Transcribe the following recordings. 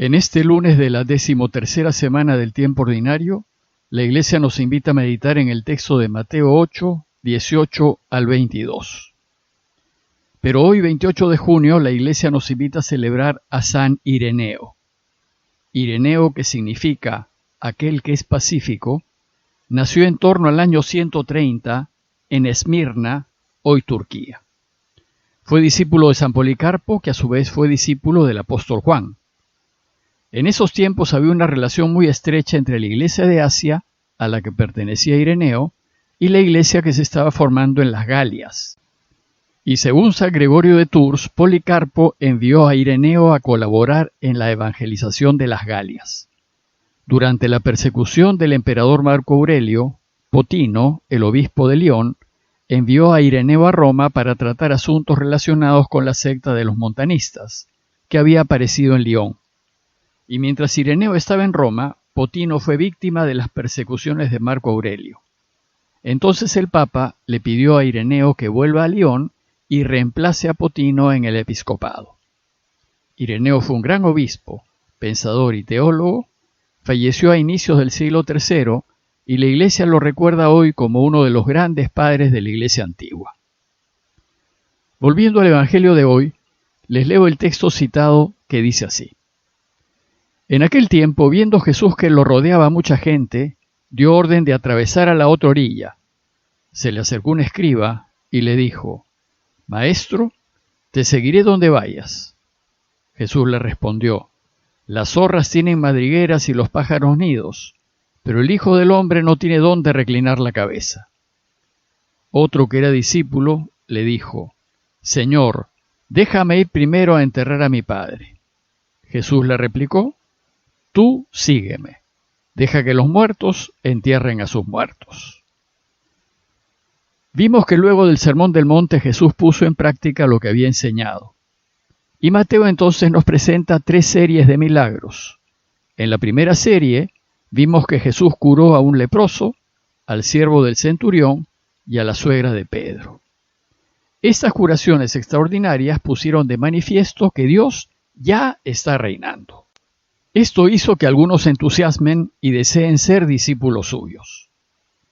En este lunes de la 13ª semana del tiempo ordinario, la Iglesia nos invita a meditar en el texto de Mateo 8, 18 al 22. Pero hoy, 28 de junio, la Iglesia nos invita a celebrar a San Ireneo. Ireneo, que significa aquel que es pacífico, nació en torno al año 130 en Esmirna, hoy Turquía. Fue discípulo de San Policarpo, que a su vez fue discípulo del apóstol Juan. En esos tiempos había una relación muy estrecha entre la Iglesia de Asia, a la que pertenecía Ireneo, y la Iglesia que se estaba formando en las Galias. Y según San Gregorio de Tours, Policarpo envió a Ireneo a colaborar en la evangelización de las Galias. Durante la persecución del emperador Marco Aurelio, Potino, el obispo de León, envió a Ireneo a Roma para tratar asuntos relacionados con la secta de los montanistas, que había aparecido en León. Y mientras Ireneo estaba en Roma, Potino fue víctima de las persecuciones de Marco Aurelio. Entonces el Papa le pidió a Ireneo que vuelva a León y reemplace a Potino en el episcopado. Ireneo fue un gran obispo, pensador y teólogo. Falleció a inicios del siglo III y la Iglesia lo recuerda hoy como uno de los grandes padres de la Iglesia antigua. Volviendo al Evangelio de hoy, les leo el texto citado que dice así. En aquel tiempo, viendo Jesús que lo rodeaba mucha gente, dio orden de atravesar a la otra orilla. Se le acercó un escriba y le dijo, «Maestro, te seguiré donde vayas». Jesús le respondió, «Las zorras tienen madrigueras y los pájaros nidos, pero el Hijo del Hombre no tiene dónde reclinar la cabeza». Otro que era discípulo le dijo, «Señor, déjame ir primero a enterrar a mi padre». Jesús le replicó, «Tú sígueme, deja que los muertos entierren a sus muertos». Vimos que luego del Sermón del Monte Jesús puso en práctica lo que había enseñado. Y Mateo entonces nos presenta 3 series de milagros. En la primera serie vimos que Jesús curó a un leproso, al siervo del centurión y a la suegra de Pedro. Estas curaciones extraordinarias pusieron de manifiesto que Dios ya está reinando. Esto hizo que algunos se entusiasmen y deseen ser discípulos suyos.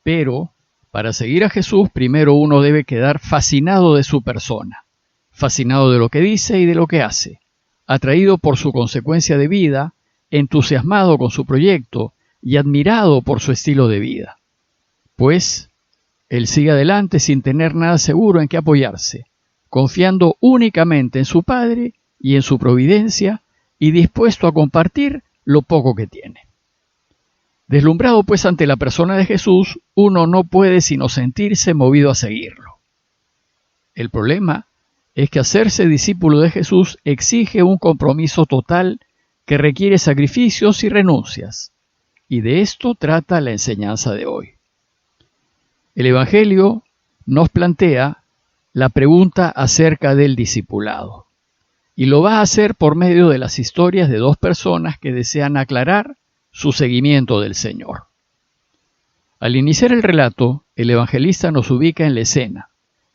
Pero, para seguir a Jesús, primero uno debe quedar fascinado de su persona, fascinado de lo que dice y de lo que hace, atraído por su consecuencia de vida, entusiasmado con su proyecto y admirado por su estilo de vida. Pues, él sigue adelante sin tener nada seguro en qué apoyarse, confiando únicamente en su Padre y en su providencia, y dispuesto a compartir lo poco que tiene. Deslumbrado pues ante la persona de Jesús, uno no puede sino sentirse movido a seguirlo. El problema es que hacerse discípulo de Jesús exige un compromiso total que requiere sacrificios y renuncias, y de esto trata la enseñanza de hoy. El Evangelio nos plantea la pregunta acerca del discipulado. Y lo va a hacer por medio de las historias de 2 personas que desean aclarar su seguimiento del Señor. Al iniciar el relato, el evangelista nos ubica en la escena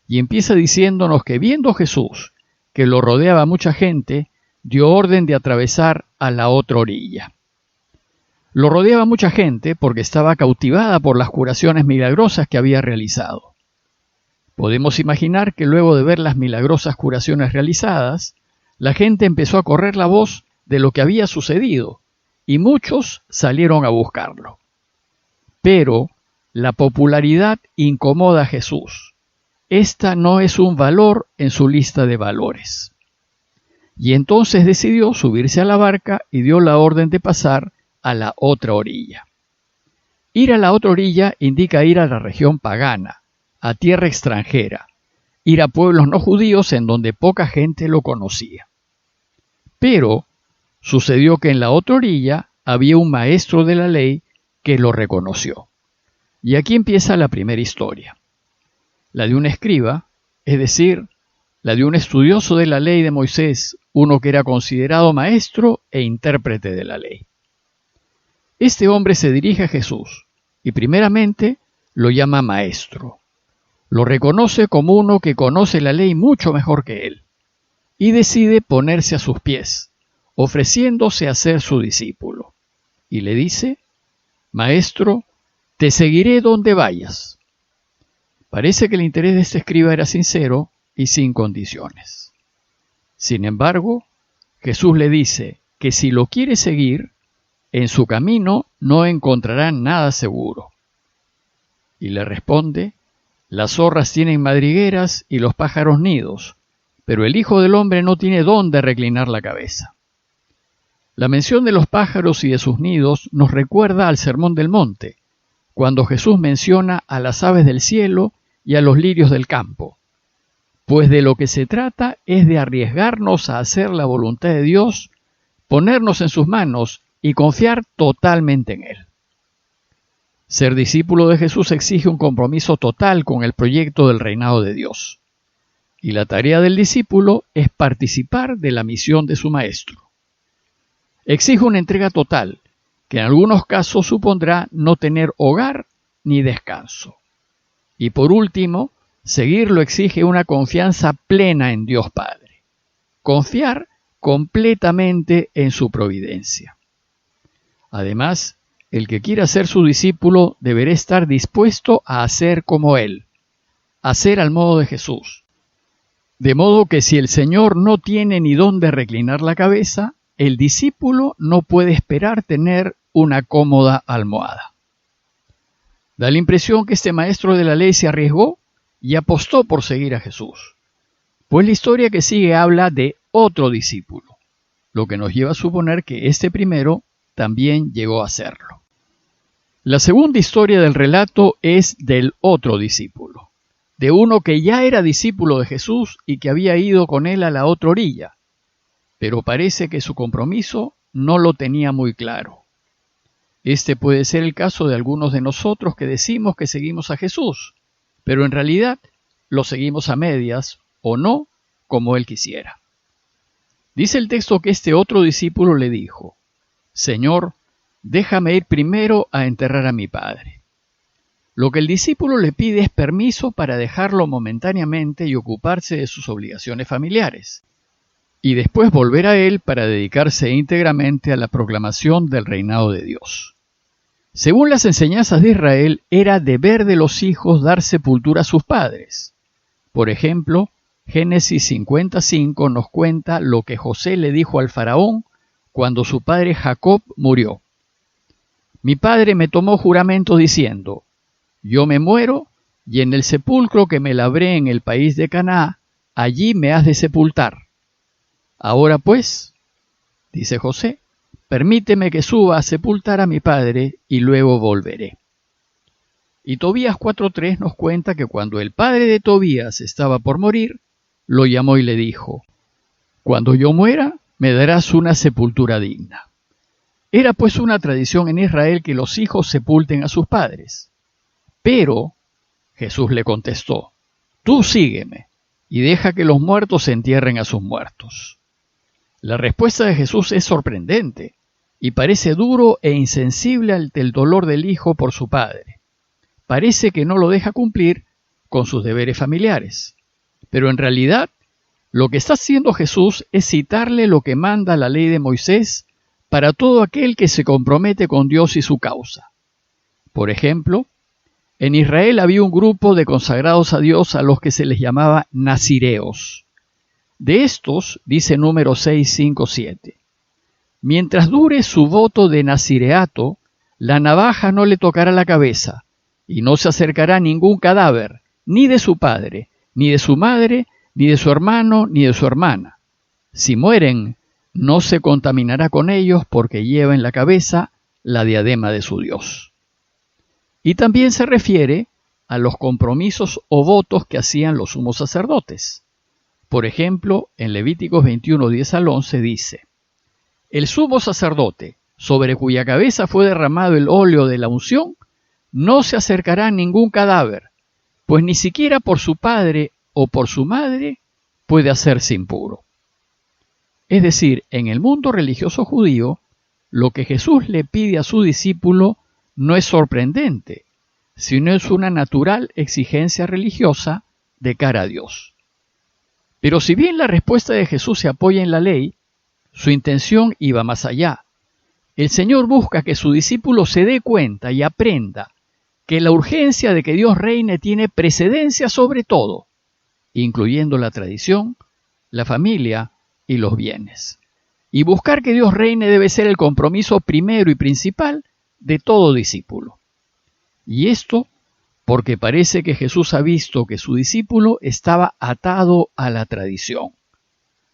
y empieza diciéndonos que viendo Jesús, que lo rodeaba mucha gente, dio orden de atravesar a la otra orilla. Lo rodeaba mucha gente porque estaba cautivada por las curaciones milagrosas que había realizado. Podemos imaginar que luego de ver las milagrosas curaciones realizadas, la gente empezó a correr la voz de lo que había sucedido, y muchos salieron a buscarlo. Pero la popularidad incomoda a Jesús. Esta no es un valor en su lista de valores. Y entonces decidió subirse a la barca y dio la orden de pasar a la otra orilla. Ir a la otra orilla indica ir a la región pagana, a tierra extranjera, ir a pueblos no judíos en donde poca gente lo conocía. Pero sucedió que en la otra orilla había un maestro de la ley que lo reconoció. Y aquí empieza la primera historia. La de un escriba, es decir, la de un estudioso de la ley de Moisés, uno que era considerado maestro e intérprete de la ley. Este hombre se dirige a Jesús y primeramente lo llama maestro. Lo reconoce como uno que conoce la ley mucho mejor que él y decide ponerse a sus pies, ofreciéndose a ser su discípulo. Y le dice: Maestro, te seguiré donde vayas. Parece que el interés de este escriba era sincero y sin condiciones. Sin embargo, Jesús le dice que si lo quiere seguir, en su camino no encontrará nada seguro. Y le responde: Las zorras tienen madrigueras y los pájaros nidos, pero el Hijo del Hombre no tiene dónde reclinar la cabeza. La mención de los pájaros y de sus nidos nos recuerda al Sermón del Monte, cuando Jesús menciona a las aves del cielo y a los lirios del campo. Pues de lo que se trata es de arriesgarnos a hacer la voluntad de Dios, ponernos en sus manos y confiar totalmente en Él. Ser discípulo de Jesús exige un compromiso total con el proyecto del reinado de Dios. Y la tarea del discípulo es participar de la misión de su maestro. Exige una entrega total, que en algunos casos supondrá no tener hogar ni descanso. Y por último, seguirlo exige una confianza plena en Dios Padre. Confiar completamente en su providencia. Además, el que quiera ser su discípulo deberá estar dispuesto a hacer como Él, hacer al modo de Jesús. De modo que si el Señor no tiene ni dónde reclinar la cabeza, el discípulo no puede esperar tener una cómoda almohada. Da la impresión que este maestro de la ley se arriesgó y apostó por seguir a Jesús, pues la historia que sigue habla de otro discípulo, lo que nos lleva a suponer que este primero también llegó a serlo. La segunda historia del relato es del otro discípulo, de uno que ya era discípulo de Jesús y que había ido con él a la otra orilla, pero parece que su compromiso no lo tenía muy claro. Este puede ser el caso de algunos de nosotros que decimos que seguimos a Jesús, pero en realidad lo seguimos a medias o no como Él quisiera. Dice el texto que este otro discípulo le dijo: Señor, déjame ir primero a enterrar a mi padre. Lo que el discípulo le pide es permiso para dejarlo momentáneamente y ocuparse de sus obligaciones familiares, y después volver a él para dedicarse íntegramente a la proclamación del reinado de Dios. Según las enseñanzas de Israel, era deber de los hijos dar sepultura a sus padres. Por ejemplo, Génesis 55 nos cuenta lo que José le dijo al faraón cuando su padre Jacob murió. Mi padre me tomó juramento diciendo: yo me muero, y en el sepulcro que me labré en el país de Canaán, allí me has de sepultar. Ahora pues, dice José, permíteme que suba a sepultar a mi padre y luego volveré. Y Tobías 4:3 nos cuenta que cuando el padre de Tobías estaba por morir, lo llamó y le dijo: cuando yo muera, me darás una sepultura digna. Era pues una tradición en Israel que los hijos sepulten a sus padres. Pero Jesús le contestó: tú sígueme y deja que los muertos entierren a sus muertos. La respuesta de Jesús es sorprendente y parece duro e insensible ante el dolor del hijo por su padre. Parece que no lo deja cumplir con sus deberes familiares. Pero en realidad, lo que está haciendo Jesús es citarle lo que manda la ley de Moisés para todo aquel que se compromete con Dios y su causa. Por ejemplo, en Israel había un grupo de consagrados a Dios a los que se les llamaba nazireos. De estos, dice Números 6, 5, 7. Mientras dure su voto de nazireato, la navaja no le tocará la cabeza, y no se acercará a ningún cadáver, ni de su padre, ni de su madre, ni de su hermano, ni de su hermana. Si mueren, no se contaminará con ellos porque lleva en la cabeza la diadema de su Dios. Y también se refiere a los compromisos o votos que hacían los sumos sacerdotes. Por ejemplo, en Levíticos 21, 10 al 11 dice: el sumo sacerdote, sobre cuya cabeza fue derramado el óleo de la unción, no se acercará a ningún cadáver, pues ni siquiera por su padre o por su madre puede hacerse impuro. Es decir, en el mundo religioso judío, lo que Jesús le pide a su discípulo no es sorprendente, sino es una natural exigencia religiosa de cara a Dios. Pero si bien la respuesta de Jesús se apoya en la ley, Su intención iba más allá. El Señor busca que su discípulo se dé cuenta y aprenda que la urgencia de que Dios reine tiene precedencia sobre todo, incluyendo la tradición, la familia y los bienes. Y buscar que Dios reine debe ser el compromiso primero y principal de todo discípulo. Y esto porque parece que Jesús ha visto que su discípulo estaba atado a la tradición.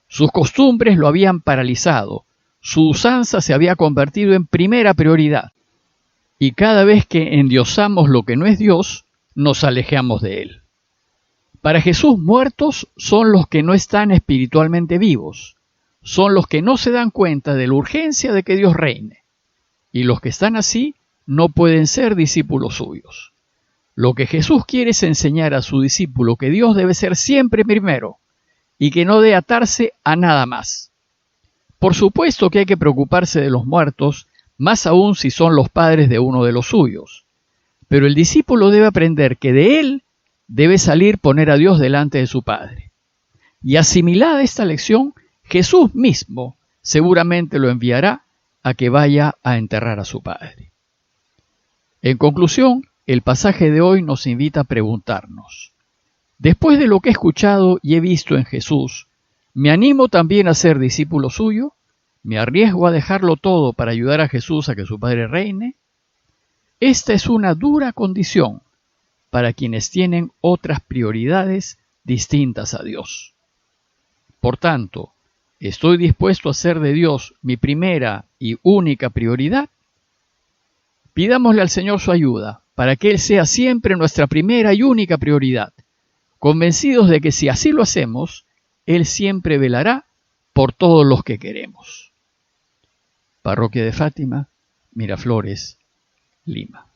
Sus costumbres lo habían paralizado, su usanza se había convertido en primera prioridad. Y cada vez que endiosamos lo que no es Dios, nos alejamos de Él. Para Jesús, muertos son los que no están espiritualmente vivos, son los que no se dan cuenta de la urgencia de que Dios reine. Y los que están así no pueden ser discípulos suyos. Lo que Jesús quiere es enseñar a su discípulo que Dios debe ser siempre primero y que no debe atarse a nada más. Por supuesto que hay que preocuparse de los muertos, más aún si son los padres de uno de los suyos. Pero el discípulo debe aprender que de él debe salir poner a Dios delante de su Padre. Y asimilada esta lección, Jesús mismo seguramente lo enviará a que vaya a enterrar a su Padre. En conclusión, el pasaje de hoy nos invita a preguntarnos: después de lo que he escuchado y he visto en Jesús, ¿me animo también a ser discípulo suyo? ¿Me arriesgo a dejarlo todo para ayudar a Jesús a que su Padre reine? Esta es una dura condición para quienes tienen otras prioridades distintas a Dios. Por tanto, ¿estoy dispuesto a hacer de Dios mi primera y única prioridad? Pidámosle al Señor su ayuda para que Él sea siempre nuestra primera y única prioridad, convencidos de que si así lo hacemos, Él siempre velará por todos los que queremos. Parroquia de Fátima, Miraflores, Lima.